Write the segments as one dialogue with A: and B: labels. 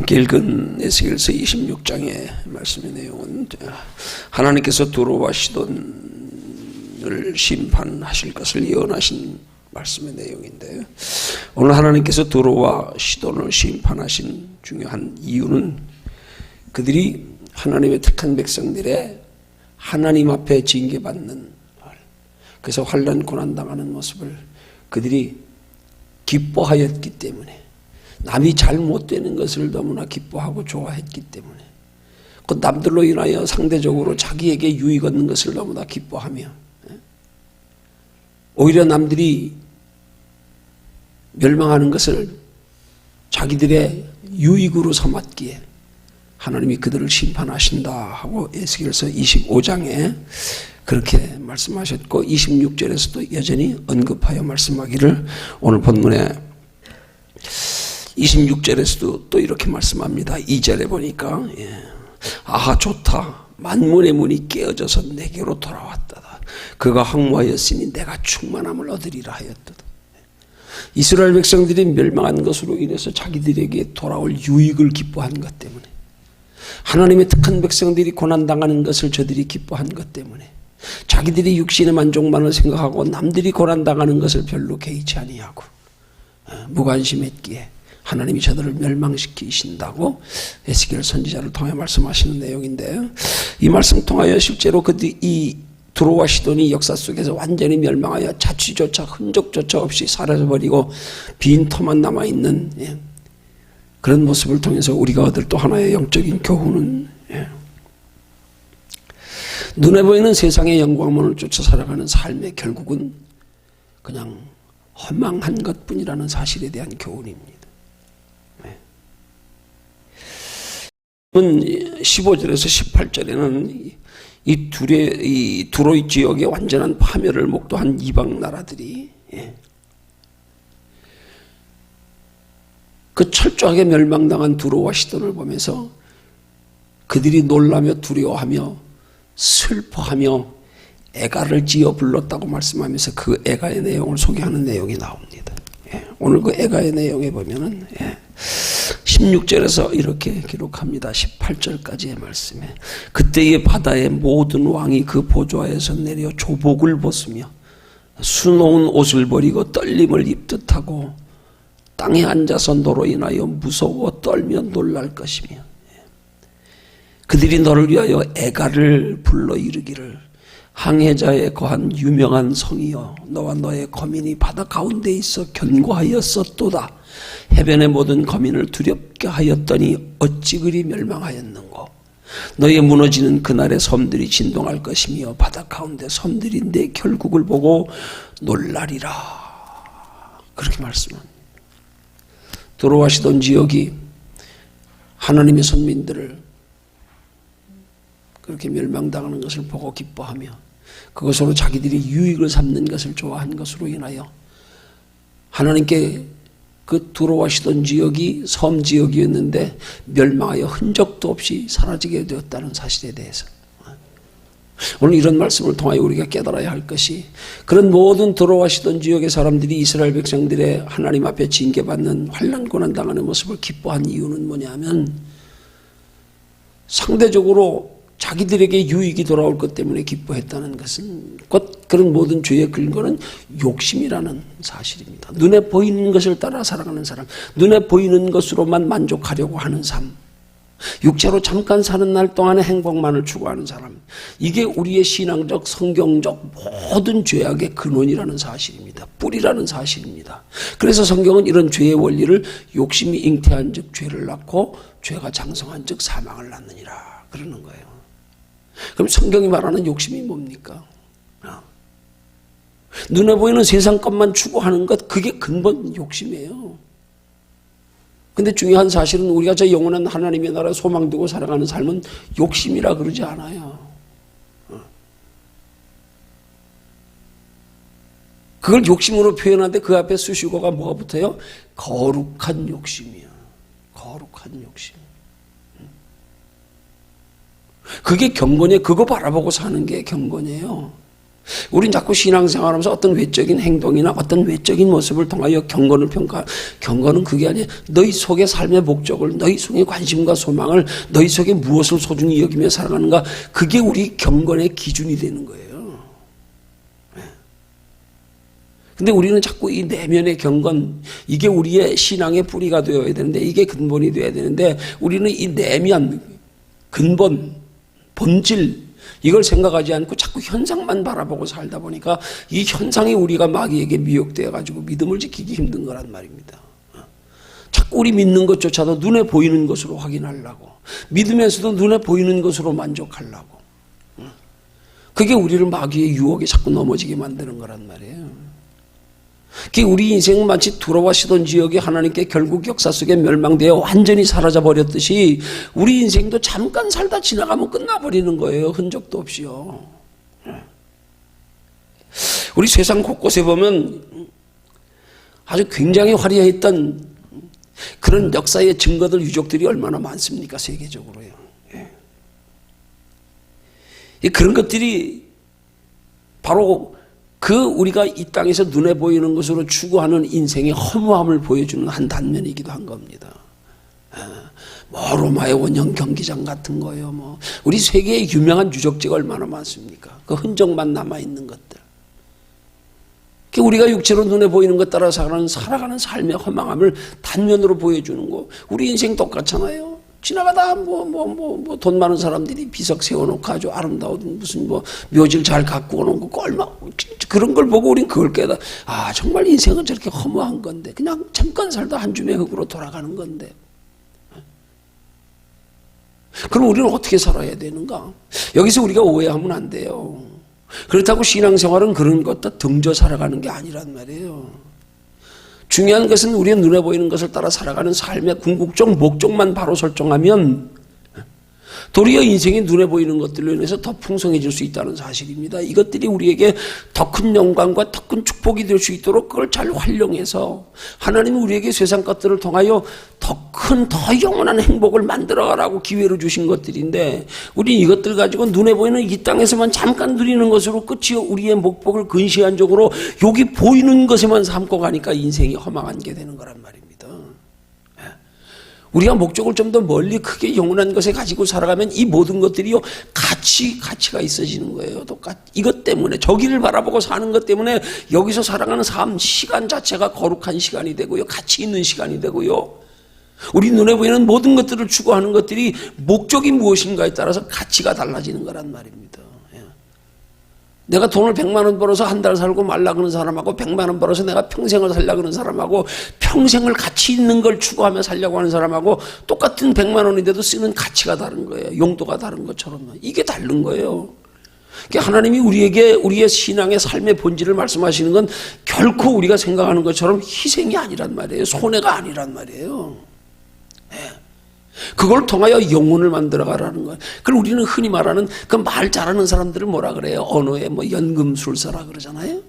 A: 함께 읽은 에스겔서 26장의 말씀의 내용은 하나님께서 두로와 시돈을 심판하실 것을 예언하신 말씀의 내용인데요. 오늘 하나님께서 두로와 시돈을 심판하신 중요한 이유는 그들이 하나님의 택한 백성들의 하나님 앞에 징계받는, 그래서 환난 고난당하는 모습을 그들이 기뻐하였기 때문에, 남이 잘못되는 것을 너무나 기뻐하고 좋아했기 때문에, 그 남들로 인하여 상대적으로 자기에게 유익 얻는 것을 너무나 기뻐하며, 오히려 남들이 멸망하는 것을 자기들의 유익으로 삼았기에 하나님이 그들을 심판하신다 하고 에스겔서 25장에 그렇게 말씀하셨고, 26절에서도 여전히 언급하여 말씀하기를 오늘 본문에 26절에서도 또 이렇게 말씀합니다. 2절에 보니까 아하 좋다, 만문의 문이 깨어져서 내게로 돌아왔다. 그가 황무하였으니 내가 충만함을 얻으리라 하였다. 이스라엘 백성들이 멸망한 것으로 인해서 자기들에게 돌아올 유익을 기뻐한 것 때문에, 하나님의 택한 백성들이 고난당하는 것을 저들이 기뻐한 것 때문에, 자기들이 육신의 만족만을 생각하고 남들이 고난당하는 것을 별로 개의치 아니하고 무관심했기에 하나님이 저들을 멸망시키신다고 에스겔 선지자를 통해 말씀하시는 내용인데요. 이 말씀 통하여 실제로 이 두로와 시돈이 역사 속에서 완전히 멸망하여 자취조차 흔적조차 없이 사라져버리고 빈터만 남아있는 그런 모습을 통해서 우리가 얻을 또 하나의 영적인 교훈은, 눈에 보이는 세상의 영광만을 쫓아 살아가는 삶의 결국은 그냥 허망한 것뿐이라는 사실에 대한 교훈입니다. 15절에서 18절에는 이 두로이 지역의 완전한 파멸을 목도한 이방 나라들이 그 철저하게 멸망당한 두로와 시돈을 보면서 그들이 놀라며 두려워하며 슬퍼하며 애가를 지어 불렀다고 말씀하면서 그 애가의 내용을 소개하는 내용이 나옵니다. 오늘 그 애가의 내용에 보면은 16절에서 이렇게 기록합니다. 18절까지의 말씀에 그때의 바다의 모든 왕이 그 보좌에서 내려 조복을 벗으며 수놓은 옷을 버리고 떨림을 입듯 하고 땅에 앉아서 너로 인하여 무서워 떨며 놀랄 것이며, 그들이 너를 위하여 애가를 불러 이르기를 항해자에 거한 유명한 성이여, 너와 너의 거민이 바다 가운데 있어 견고하였었도다. 해변의 모든 거민을 두렵게 하였더니 어찌 그리 멸망하였는고. 너의 무너지는 그날의 섬들이 진동할 것이며 바다 가운데 섬들이 내 결국을 보고 놀라리라. 그렇게 말씀합니다. 두로와 시돈 지역이 하나님의 선민들을 그렇게 멸망당하는 것을 보고 기뻐하며 그것으로 자기들이 유익을 삼는 것을 좋아한 것으로 인하여 하나님께 그 두로와 시돈 지역이 섬 지역이었는데 멸망하여 흔적도 없이 사라지게 되었다는 사실에 대해서 오늘 이런 말씀을 통하여 우리가 깨달아야 할 것이, 그런 모든 두로와 시돈 지역의 사람들이 이스라엘 백성들의 하나님 앞에 징계받는 환난 고난당하는 모습을 기뻐한 이유는 뭐냐면, 상대적으로 자기들에게 유익이 돌아올 것 때문에 기뻐했다는 것은 곧 그런 모든 죄의 근거는 욕심이라는 사실입니다. 눈에 보이는 것을 따라 살아가는 사람, 눈에 보이는 것으로만 만족하려고 하는 삶, 육체로 잠깐 사는 날 동안의 행복만을 추구하는 사람, 이게 우리의 신앙적, 성경적 모든 죄악의 근원이라는 사실입니다. 뿌리라는 사실입니다. 그래서 성경은 이런 죄의 원리를 욕심이 잉태한 즉 죄를 낳고 죄가 장성한 즉 사망을 낳느니라 그러는 거예요. 그럼 성경이 말하는 욕심이 뭡니까? 눈에 보이는 세상 것만 추구하는 것, 그게 근본 욕심이에요. 근데 중요한 사실은 우리가 저 영원한 하나님의 나라에 소망 두고 살아가는 삶은 욕심이라 그러지 않아요. 그걸 욕심으로 표현하는데 그 앞에 수식어가 뭐가 붙어요? 거룩한 욕심이야. 거룩한 욕심. 그게 경건이에요. 그거 바라보고 사는 게 경건이에요. 우린 자꾸 신앙생활하면서 어떤 외적인 행동이나 어떤 외적인 모습을 통하여 경건을 평가. 경건은 그게 아니에요. 너희 속의 삶의 목적을, 너희 속의 관심과 소망을, 너희 속에 무엇을 소중히 여기며 살아가는가, 그게 우리 경건의 기준이 되는 거예요. 근데 우리는 자꾸 이 내면의 경건, 이게 우리의 신앙의 뿌리가 되어야 되는데, 이게 근본이 되어야 되는데, 우리는 이 내면, 근본, 본질, 이걸 생각하지 않고 자꾸 현상만 바라보고 살다 보니까 이 현상이 우리가 마귀에게 미혹되어 가지고 믿음을 지키기 힘든 거란 말입니다. 자꾸 우리 믿는 것조차도 눈에 보이는 것으로 확인하려고, 믿으면서도 눈에 보이는 것으로 만족하려고, 그게 우리를 마귀의 유혹에 자꾸 넘어지게 만드는 거란 말이에요. 우리 인생은 마치 두로와 시돈 지역이 하나님께 결국 역사 속에 멸망되어 완전히 사라져 버렸듯이 우리 인생도 잠깐 살다 지나가면 끝나버리는 거예요. 흔적도 없이요. 우리 세상 곳곳에 보면 아주 굉장히 화려했던 그런 역사의 증거들, 유적들이 얼마나 많습니까? 세계적으로요. 그런 것들이 바로 우리가 이 땅에서 눈에 보이는 것으로 추구하는 인생의 허무함을 보여주는 한 단면이기도 한 겁니다. 로마의 원형 경기장 같은 거요. 우리 세계의 유명한 유적지가 얼마나 많습니까? 그 흔적만 남아있는 것들. 우리가 육체로 눈에 보이는 것 따라 살아가는 삶의 허망함을 단면으로 보여주는 거. 우리 인생 똑같잖아요. 지나가다 돈 많은 사람들이 비석 세워놓고 아주 아름다운 무슨 묘지를 잘 가꾸어 놓은 거 얼마, 그런 걸 보고 우린 그걸 깨달아. 정말 인생은 저렇게 허무한 건데, 그냥 잠깐 살다 한 줌의 흙으로 돌아가는 건데. 그럼 우리는 어떻게 살아야 되는가? 여기서 우리가 오해하면 안 돼요. 그렇다고 신앙생활은 그런 것도 등져 살아가는 게 아니란 말이에요. 중요한 것은 우리의 눈에 보이는 것을 따라 살아가는 삶의 궁극적 목적만 바로 설정하면 도리어 인생이 눈에 보이는 것들로 인해서 더 풍성해질 수 있다는 사실입니다. 이것들이 우리에게 더 큰 영광과 더 큰 축복이 될 수 있도록 그걸 잘 활용해서 하나님은 우리에게 세상 것들을 통하여 더 큰, 더 영원한 행복을 만들어가라고 기회를 주신 것들인데, 우리 이것들 가지고 눈에 보이는 이 땅에서만 잠깐 누리는 것으로 끝이 우리의 목복을 근시안적으로 여기 보이는 것에만 삼고 가니까 인생이 허망한 게 되는 거란 말입니다. 우리가 목적을 좀 더 멀리 크게 영원한 것에 가지고 살아가면 이 모든 것들이요, 가치가 있어지는 거예요. 이것 때문에, 저기를 바라보고 사는 것 때문에 여기서 살아가는 삶, 시간 자체가 거룩한 시간이 되고요, 가치 있는 시간이 되고요. 우리 눈에 보이는 모든 것들을 추구하는 것들이 목적이 무엇인가에 따라서 가치가 달라지는 거란 말입니다. 내가 돈을 100만 원 벌어서 한 달 살고 말라 그러는 사람하고 100만 원 벌어서 내가 평생을 살려고 그러는 사람하고 평생을 가치 있는 걸 추구하며 살려고 하는 사람하고 똑같은 100만 원인데도 쓰는 가치가 다른 거예요. 용도가 다른 것처럼. 이게 다른 거예요. 하나님이 우리에게 우리의 신앙의 삶의 본질을 말씀하시는 건 결코 우리가 생각하는 것처럼 희생이 아니란 말이에요. 손해가 아니란 말이에요. 그걸 통하여 영혼을 만들어가라는 거예요. 그걸 우리는 흔히 말하는 그 말 잘하는 사람들을 뭐라 그래요? 언어에 연금술사라 그러잖아요.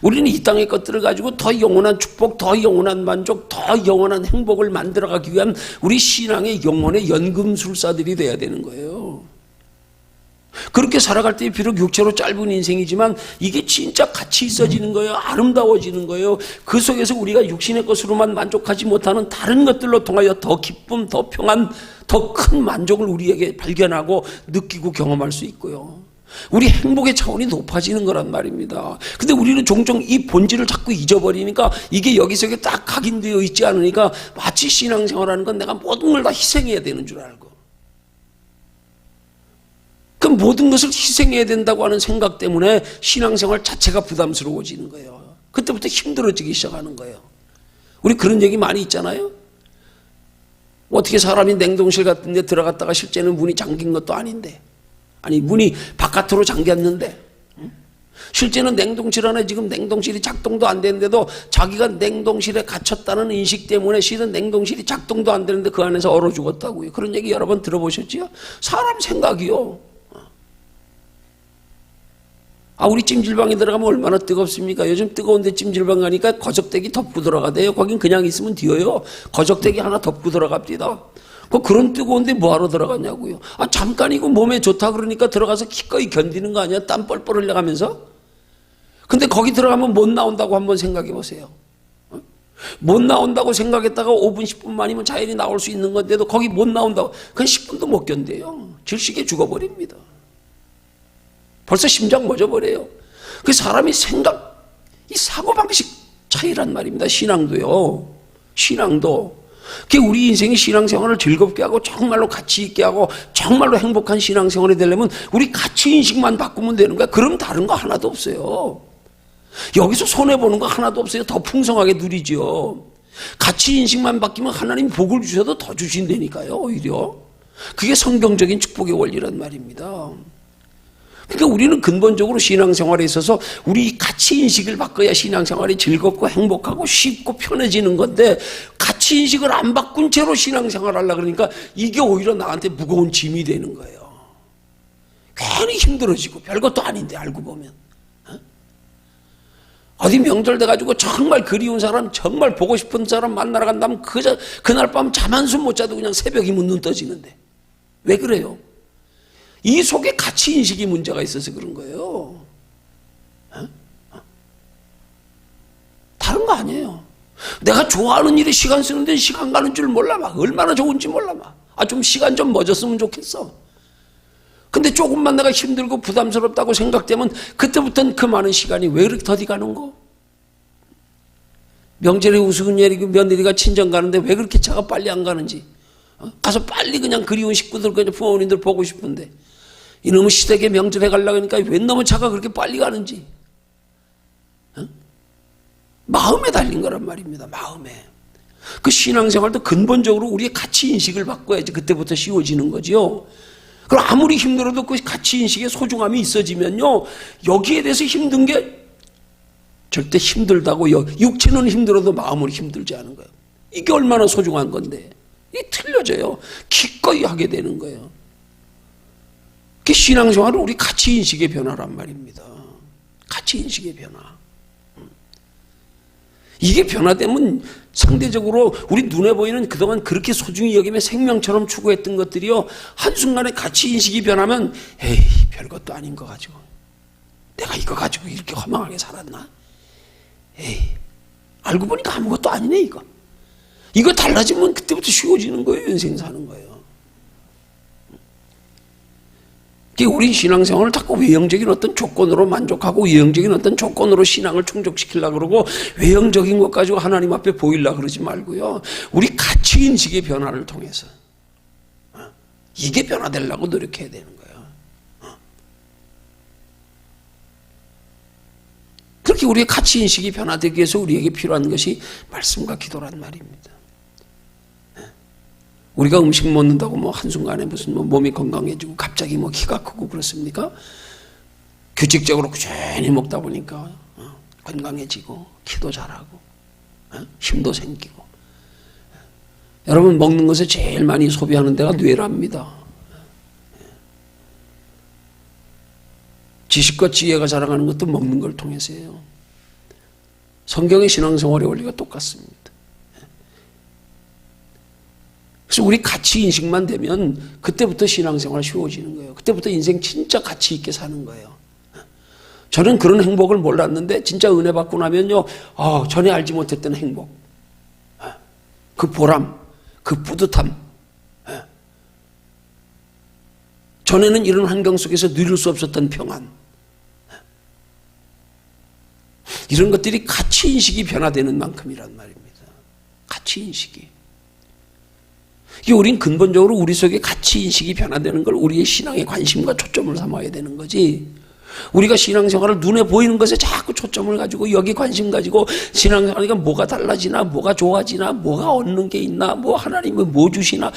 A: 우리는 이 땅의 것들을 가지고 더 영원한 축복, 더 영원한 만족, 더 영원한 행복을 만들어가기 위한 우리 신앙의 영혼의 연금술사들이 돼야 되는 거예요. 그렇게 살아갈 때 비록 육체로 짧은 인생이지만 이게 진짜 가치 있어지는 거예요. 아름다워지는 거예요. 그 속에서 우리가 육신의 것으로만 만족하지 못하는 다른 것들로 통하여 더 기쁨, 더 평안, 더 큰 만족을 우리에게 발견하고 느끼고 경험할 수 있고요. 우리 행복의 차원이 높아지는 거란 말입니다. 근데 우리는 종종 이 본질을 자꾸 잊어버리니까 이게 여기서 딱 각인되어 있지 않으니까 마치 신앙생활하는 건 내가 모든 걸 다 희생해야 되는 줄 알고, 그 모든 것을 희생해야 된다고 하는 생각 때문에 신앙생활 자체가 부담스러워지는 거예요. 그때부터 힘들어지기 시작하는 거예요. 우리 그런 얘기 많이 있잖아요. 어떻게 사람이 냉동실 같은 데 들어갔다가 실제는 문이 잠긴 것도 아닌데, 아니 문이 바깥으로 잠겼는데, 실제는 냉동실 안에 지금 냉동실이 작동도 안 되는데도 자기가 냉동실에 갇혔다는 인식 때문에 실은 냉동실이 작동도 안 되는데 그 안에서 얼어 죽었다고요. 그런 얘기 여러 번 들어보셨지요? 사람 생각이요. 우리 찜질방에 들어가면 얼마나 뜨겁습니까? 요즘 뜨거운데 찜질방 가니까 거적대기 덮고 들어가대요. 거긴 그냥 있으면 뒤어요. 거적대기 하나 덮고 들어갑니다. 그런 뜨거운데 뭐하러 들어갔냐고요. 잠깐이고 몸에 좋다 그러니까 들어가서 기꺼이 견디는 거 아니야? 땀 뻘뻘 흘려가면서. 근데 거기 들어가면 못 나온다고 한번 생각해 보세요. 못 나온다고 생각했다가 5분 10분 만이면 자연히 나올 수 있는 건데도 거기 못 나온다고 그냥 10분도 못 견뎌요. 질식에 죽어버립니다. 벌써 심장 멎어버려요. 그 사람이 생각, 이 사고방식 차이란 말입니다. 신앙도요. 신앙도. 그게 우리 인생의 신앙생활을 즐겁게 하고 정말로 가치 있게 하고 정말로 행복한 신앙생활이 되려면 우리 가치인식만 바꾸면 되는 거야. 그럼 다른 거 하나도 없어요. 여기서 손해보는 거 하나도 없어요. 더 풍성하게 누리죠. 가치인식만 바뀌면 하나님 복을 주셔도 더 주신다니까요. 오히려. 그게 성경적인 축복의 원리란 말입니다. 그러니까 우리는 근본적으로 신앙생활에 있어서 우리 가치인식을 바꿔야 신앙생활이 즐겁고 행복하고 쉽고 편해지는 건데 가치인식을 안 바꾼 채로 신앙생활을 하려고 그러니까 이게 오히려 나한테 무거운 짐이 되는 거예요. 괜히 힘들어지고 별것도 아닌데 알고 보면. 어디 명절 돼가지고 정말 그리운 사람, 정말 보고 싶은 사람 만나러 간다면 그날 밤 잠 한숨 못 자도 그냥 새벽이면 눈 떠지는데. 왜 그래요? 이 속에 가치인식이 문제가 있어서 그런 거예요. 다른 거 아니에요. 내가 좋아하는 일에 시간 쓰는데 시간 가는 줄 몰라 막. 얼마나 좋은지 몰라 막. 좀 시간 좀 멎었으면 좋겠어. 근데 조금만 내가 힘들고 부담스럽다고 생각되면 그때부터는 그 많은 시간이 왜 이렇게 더디 가는 거? 명절에 우스갯일이고 며느리가 친정 가는데 왜 그렇게 차가 빨리 안 가는지. 가서 빨리 그냥 그리운 식구들, 그냥 부모님들 보고 싶은데 이놈의 시댁에 명절에 가려고 하니까 왜 너무 차가 그렇게 빨리 가는지. 마음에 달린 거란 말입니다. 마음에. 그 신앙생활도 근본적으로 우리의 가치인식을 바꿔야지 그때부터 쉬워지는 거죠. 그럼 아무리 힘들어도 그 가치인식의 소중함이 있어지면요, 여기에 대해서 힘든 게 절대 힘들다고, 육체는 힘들어도 마음은 힘들지 않은 거예요. 이게 얼마나 소중한 건데. 이게 틀려져요. 기꺼이 하게 되는 거예요. 그게 신앙생활은 우리 가치인식의 변화란 말입니다. 가치인식의 변화. 이게 변화되면 상대적으로 우리 눈에 보이는 그동안 그렇게 소중히 여기며 생명처럼 추구했던 것들이요, 한순간에 가치인식이 변하면 에이 별것도 아닌 거 가지고 내가 이거 가지고 이렇게 허망하게 살았나? 에이 알고 보니까 아무것도 아니네 이거. 이거 달라지면 그때부터 쉬워지는 거예요. 인생 사는 거예요. 우리 신앙생활을 자꾸 외형적인 어떤 조건으로 만족하고 외형적인 어떤 조건으로 신앙을 충족시키려고 그러고 외형적인 것 가지고 하나님 앞에 보이려고 그러지 말고요. 우리 가치인식의 변화를 통해서 이게 변화되려고 노력해야 되는 거예요. 그렇게 우리의 가치인식이 변화되기 위해서 우리에게 필요한 것이 말씀과 기도란 말입니다. 우리가 음식 먹는다고 뭐 한순간에 무슨 뭐 몸이 건강해지고 갑자기 뭐 키가 크고 그렇습니까? 규칙적으로 꾸준히 먹다 보니까 건강해지고 키도 잘하고 힘도 생기고. 여러분 먹는 것에 제일 많이 소비하는 데가 뇌랍니다. 지식과 지혜가 자라가는 것도 먹는 걸 통해서예요. 성경의 신앙생활의 원리가 똑같습니다. 그래서 우리 가치 인식만 되면 그때부터 신앙생활 쉬워지는 거예요. 그때부터 인생 진짜 가치 있게 사는 거예요. 저는 그런 행복을 몰랐는데 진짜 은혜 받고 나면요, 전에 알지 못했던 행복, 그 보람, 그 뿌듯함, 전에는 이런 환경 속에서 누릴 수 없었던 평안, 이런 것들이 가치 인식이 변화되는 만큼이란 말입니다. 가치 인식이. 우린 근본적으로 우리 속에 가치인식이 변화되는 걸 우리의 신앙의 관심과 초점을 삼아야 되는 거지. 우리가 신앙생활을 눈에 보이는 것에 자꾸 초점을 가지고 여기 관심 가지고 신앙생활이니까 뭐가 달라지나, 뭐가 좋아지나, 뭐가 얻는 게 있나, 뭐 하나님은 뭐 주시나,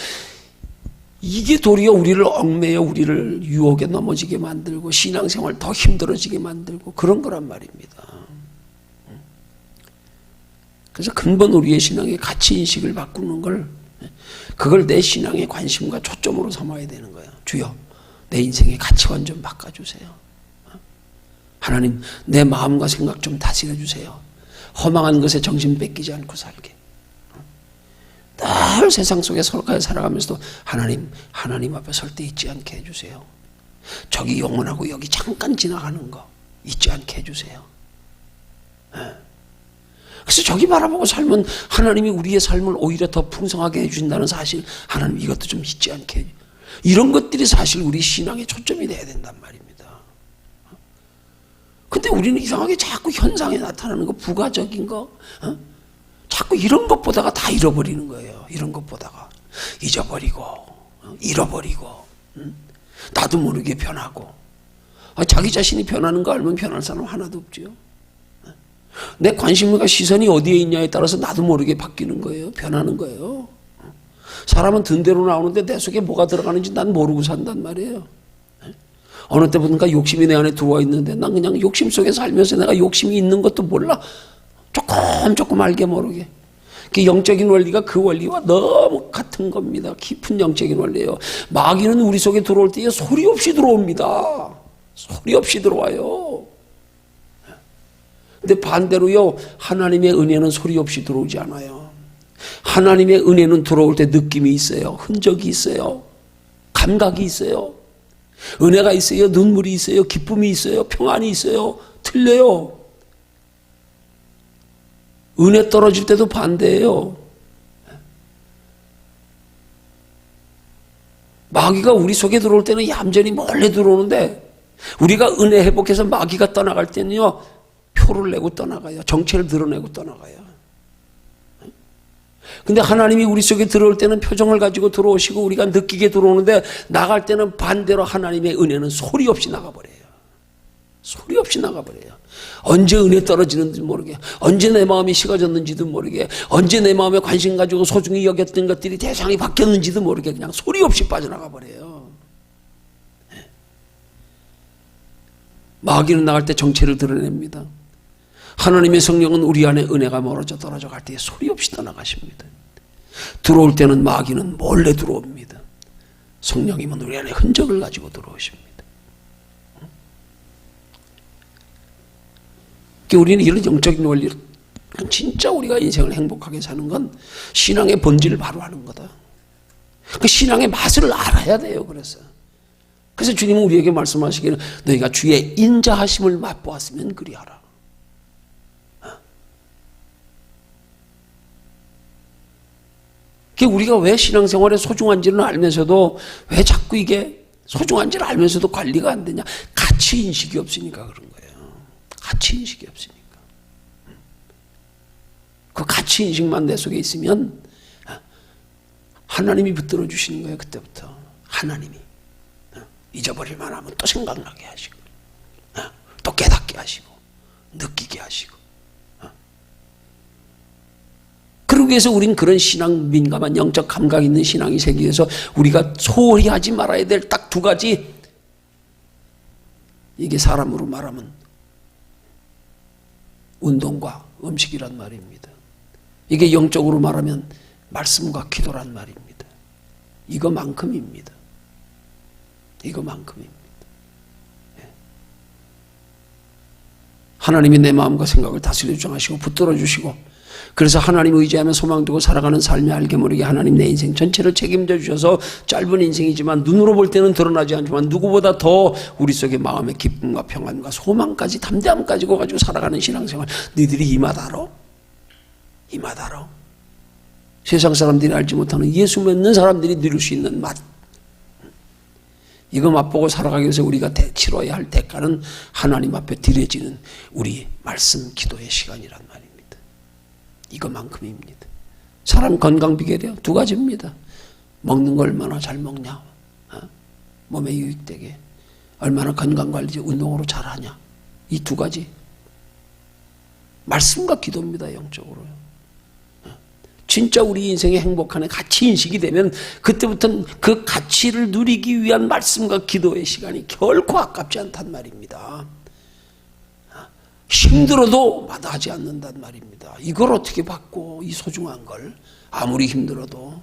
A: 이게 도리어 우리를 얽매여 우리를 유혹에 넘어지게 만들고 신앙생활 더 힘들어지게 만들고 그런 거란 말입니다. 그래서 근본 우리의 신앙의 가치인식을 바꾸는 그걸 내 신앙의 관심과 초점으로 삼아야 되는 거예요. 주여, 내 인생의 가치관 좀 바꿔주세요. 하나님, 내 마음과 생각 좀 다스려 주세요. 허망한 것에 정신 뺏기지 않고 살게. 늘 세상 속에 설가에 살아가면서도 하나님 앞에 설 때 잊지 않게 해주세요. 저기 영원하고 여기 잠깐 지나가는 거 잊지 않게 해주세요. 그래서 저기 바라보고 살면 하나님이 우리의 삶을 오히려 더 풍성하게 해주신다는 사실, 하나님 이것도 좀 잊지 않게 해주세요. 이런 것들이 사실 우리 신앙의 초점이 돼야 된단 말입니다. 근데 우리는 이상하게 자꾸 현상에 나타나는 거, 부가적인 거, 자꾸 이런 것 보다가 다 잃어버리는 거예요. 이런 것 보다가 잊어버리고 잃어버리고 나도 모르게 변하고. 자기 자신이 변하는 거 알면 변할 사람 하나도 없죠. 내 관심과 시선이 어디에 있냐에 따라서 나도 모르게 바뀌는 거예요. 변하는 거예요. 사람은 든 대로 나오는데 내 속에 뭐가 들어가는지 난 모르고 산단 말이에요. 어느 때부턴가 욕심이 내 안에 들어와 있는데 난 그냥 욕심 속에 살면서 내가 욕심이 있는 것도 몰라. 조금 알게 모르게. 그 영적인 원리가 그 원리와 너무 같은 겁니다. 깊은 영적인 원리예요. 마귀는 우리 속에 들어올 때에 소리 없이 들어옵니다. 소리 없이 들어와요. 근데 반대로요, 하나님의 은혜는 소리 없이 들어오지 않아요. 하나님의 은혜는 들어올 때 느낌이 있어요. 흔적이 있어요. 감각이 있어요. 은혜가 있어요. 눈물이 있어요. 기쁨이 있어요. 평안이 있어요. 틀려요. 은혜 떨어질 때도 반대예요. 마귀가 우리 속에 들어올 때는 얌전히 몰래 들어오는데, 우리가 은혜 회복해서 마귀가 떠나갈 때는요, 표를 내고 떠나가요. 정체를 드러내고 떠나가요. 근데 하나님이 우리 속에 들어올 때는 표정을 가지고 들어오시고 우리가 느끼게 들어오는데, 나갈 때는 반대로 하나님의 은혜는 소리 없이 나가버려요. 소리 없이 나가버려요. 언제 은혜 떨어지는지 모르게, 언제 내 마음이 식어졌는지도 모르게, 언제 내 마음에 관심 가지고 소중히 여겼던 것들이 대상이 바뀌었는지도 모르게 그냥 소리 없이 빠져나가 버려요. 마귀는 나갈 때 정체를 드러냅니다. 하나님의 성령은 우리 안에 은혜가 멀어져 떨어져 갈 때 소리 없이 떠나가십니다. 들어올 때는 마귀는 몰래 들어옵니다. 성령님은 우리 안에 흔적을 가지고 들어오십니다. 우리는 이런 영적인 원리를, 진짜 우리가 인생을 행복하게 사는 건 신앙의 본질을 바로 아는 거다. 그 신앙의 맛을 알아야 돼요. 그래서 주님은 우리에게 말씀하시기를, 너희가 주의 인자하심을 맛보았으면 그리하라. 우리가 왜 신앙생활에 소중한지는 알면서도, 왜 자꾸 이게 소중한지를 알면서도 관리가 안 되냐? 가치 인식이 없으니까 그런 거예요. 가치 인식이 없으니까. 그 가치 인식만 내 속에 있으면 하나님이 붙들어 주시는 거예요. 그때부터 하나님이 잊어버릴만 하면 또 생각나게 하시고, 또 깨닫게 하시고, 느끼게 하시고. 그러기 위해서 우린 그런 신앙, 민감한 영적 감각 있는 신앙이 생기기 위해서 우리가 소홀히 하지 말아야 될 딱 두 가지, 이게 사람으로 말하면 운동과 음식이란 말입니다. 이게 영적으로 말하면 말씀과 기도란 말입니다. 이거만큼입니다. 이거만큼입니다. 하나님이 내 마음과 생각을 다스려 주시고 붙들어 주시고, 그래서 하나님 의지하며 소망 두고 살아가는 삶이 알게 모르게 하나님 내 인생 전체를 책임져 주셔서, 짧은 인생이지만 눈으로 볼 때는 드러나지 않지만 누구보다 더 우리 속에 마음의 기쁨과 평안과 소망까지, 담대함까지 가지고 살아가는 신앙생활, 너희들이 이마다로 세상 사람들이 알지 못하는 예수 믿는 사람들이 누릴 수 있는 맛, 이거 맛보고 살아가기 위해서 우리가 치러야 할 대가는 하나님 앞에 드려지는 우리 말씀 기도의 시간이란 말입니다. 이것만큼입니다. 사람 건강 비결이요, 두 가지입니다. 먹는 걸 얼마나 잘 먹냐, 몸에 유익되게, 얼마나 건강관리, 운동으로 잘하냐, 이 두 가지. 말씀과 기도입니다. 영적으로요. 진짜 우리 인생의 행복한 가치 인식이 되면 그때부터는 그 가치를 누리기 위한 말씀과 기도의 시간이 결코 아깝지 않단 말입니다. 힘들어도 마다하지 않는단 말입니다. 이걸 어떻게 받고, 이 소중한 걸 아무리 힘들어도.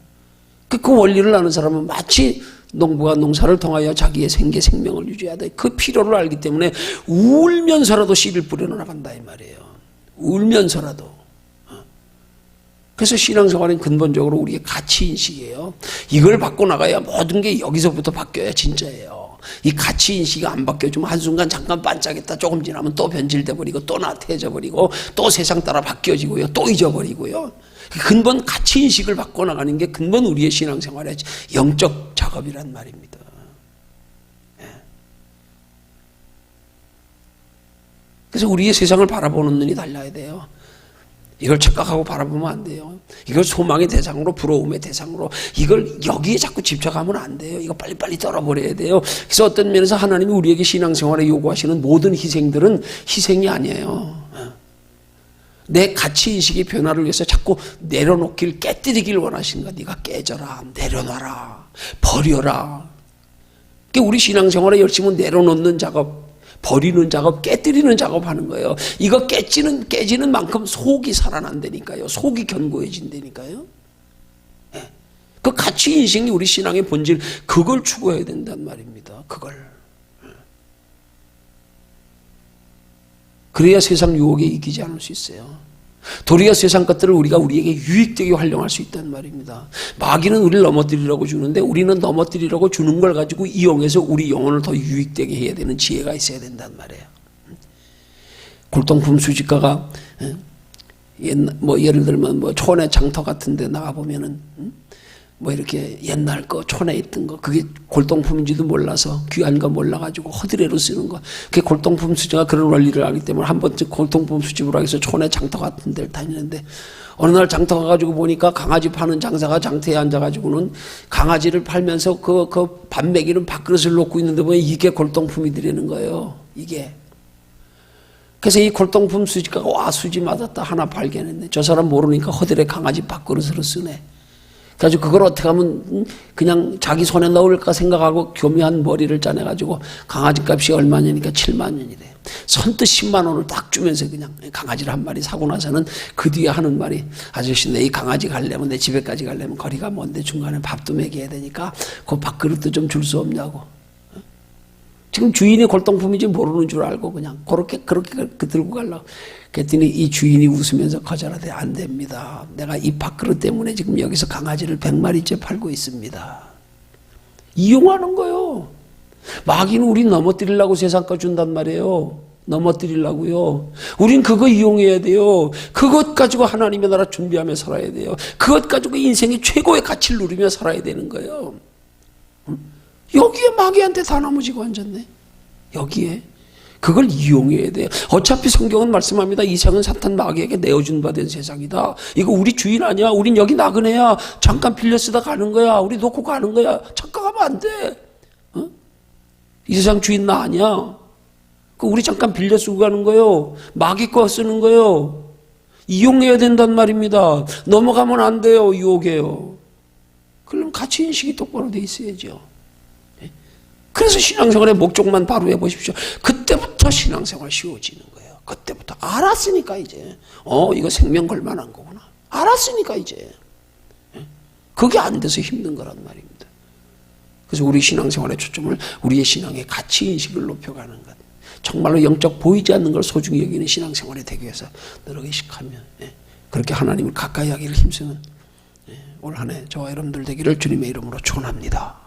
A: 그 원리를 아는 사람은 마치 농부가 농사를 통하여 자기의 생명을 유지해야 돼. 그 필요를 알기 때문에 울면서라도 씨를 뿌려나간다 이 말이에요. 울면서라도. 그래서 신앙생활은 근본적으로 우리의 가치인식이에요. 이걸 바꿔나가야 모든 게 여기서부터 바뀌어야 진짜예요. 이 가치인식이 안 바뀌어주면 한순간 잠깐 반짝했다 조금 지나면 또 변질돼 버리고 또 나태해져 버리고 또 세상 따라 바뀌어지고요. 또 잊어버리고요. 근본 가치인식을 바꿔나가는 게 근본 우리의 신앙생활의 영적 작업이란 말입니다. 그래서 우리의 세상을 바라보는 눈이 달라야 돼요. 이걸 착각하고 바라보면 안 돼요. 이걸 소망의 대상으로, 부러움의 대상으로, 이걸 여기에 자꾸 집착하면 안 돼요. 이거 빨리빨리 떨어버려야 돼요. 그래서 어떤 면에서 하나님이 우리에게 신앙생활에 요구하시는 모든 희생들은 희생이 아니에요. 내 가치인식의 변화를 위해서 자꾸 내려놓길, 깨뜨리길 원하시는 거야. 네가 깨져라, 내려놔라, 버려라. 그러니까 우리 신앙생활에 열심히 내려놓는 작업, 버리는 작업, 깨뜨리는 작업하는 거예요. 이거 깨지는 만큼 속이 살아난다니까요. 속이 견고해진다니까요. 네. 그 가치인식이 우리 신앙의 본질, 그걸 추구해야 된단 말입니다. 그걸. 그래야 세상 유혹에 이기지 않을 수 있어요. 도리어 세상 것들을 우리가 우리에게 유익되게 활용할 수 있다는 말입니다. 마귀는 우리를 넘어뜨리려고 주는데 우리는 넘어뜨리려고 주는 걸 가지고 이용해서 우리 영혼을 더 유익되게 해야 되는 지혜가 있어야 된단 말이에요. 골동품 수집가가 예를 들면 촌의 장터 같은 데 나가보면은 이렇게 옛날 거 촌에 있던 거 그게 골동품인지도 몰라서 귀한 거 몰라가지고 허드레로 쓰는 거 그게 골동품 수집가 그런 원리를 알기 때문에 한 번쯤 골동품 수집을 하기 위해서 촌에 장터 같은 데를 다니는데 어느 날 장터 가가지고 보니까 강아지 파는 장사가 장터에 앉아가지고는 강아지를 팔면서 그 밥 먹이는 밥그릇을 놓고 있는데 보면 이게 골동품이더라는 거예요. 이게. 그래서 이 골동품 수집가가 와 수집 맞았다 하나 발견했네. 저 사람 모르니까 허드레 강아지 밥그릇으로 쓰네. 그래서 그걸 어떻게 하면 그냥 자기 손에 넣을까 생각하고 교묘한 머리를 짜내가지고 강아지 값이 얼마냐니까 7만 원이래. 선뜻 10만 원을 딱 주면서 그냥 강아지를 한 마리 사고 나서는 그 뒤에 하는 말이 아저씨 내 이 강아지 가려면 내 집에까지 가려면 거리가 먼데 중간에 밥도 먹여야 되니까 그 밥그릇도 좀 줄 수 없냐고. 지금 주인이 골동품인지 모르는 줄 알고 그냥 그렇게 들고 가려고. 그랬더니 이 주인이 웃으면서 거절하되 안 됩니다. 내가 이 밥그릇 때문에 지금 여기서 강아지를 100마리째 팔고 있습니다. 이용하는 거요. 마귀는 우리 넘어뜨리려고 세상 거 준단 말이에요. 넘어뜨리려고요. 우린 그거 이용해야 돼요. 그것 가지고 하나님의 나라 준비하며 살아야 돼요. 그것 가지고 인생의 최고의 가치를 누리며 살아야 되는 거예요. 여기에 마귀한테 다 넘어지고 앉았네. 여기에. 그걸 이용해야 돼요. 어차피 성경은 말씀합니다. 이 세상은 사탄 마귀에게 내어준 바 된 세상이다. 이거 우리 주인 아니야. 우린 여기 나그네야. 잠깐 빌려 쓰다 가는 거야. 우리 놓고 가는 거야. 착각하면 안 돼. 어? 이 세상 주인 나 아니야. 우리 잠깐 빌려 쓰고 가는 거요. 마귀 거 쓰는 거요. 이용해야 된단 말입니다. 넘어가면 안 돼요. 유혹해요. 그럼 가치인식이 똑바로 돼 있어야죠. 그래서 신앙생활의 목적만 바로 해보십시오. 그때부터 신앙생활 쉬워지는 거예요. 그때부터 알았으니까 이제 이거 생명 걸 만한 거구나. 알았으니까 이제 그게 안 돼서 힘든 거란 말입니다. 그래서 우리 신앙생활의 초점을 우리의 신앙의 가치인식을 높여가는 것, 정말로 영적 보이지 않는 걸 소중히 여기는 신앙생활이 되기 위해서 노력의식 하면 그렇게 하나님을 가까이 하기를 힘쓰는 올 한 해 저와 여러분들 되기를 주님의 이름으로 축원합니다.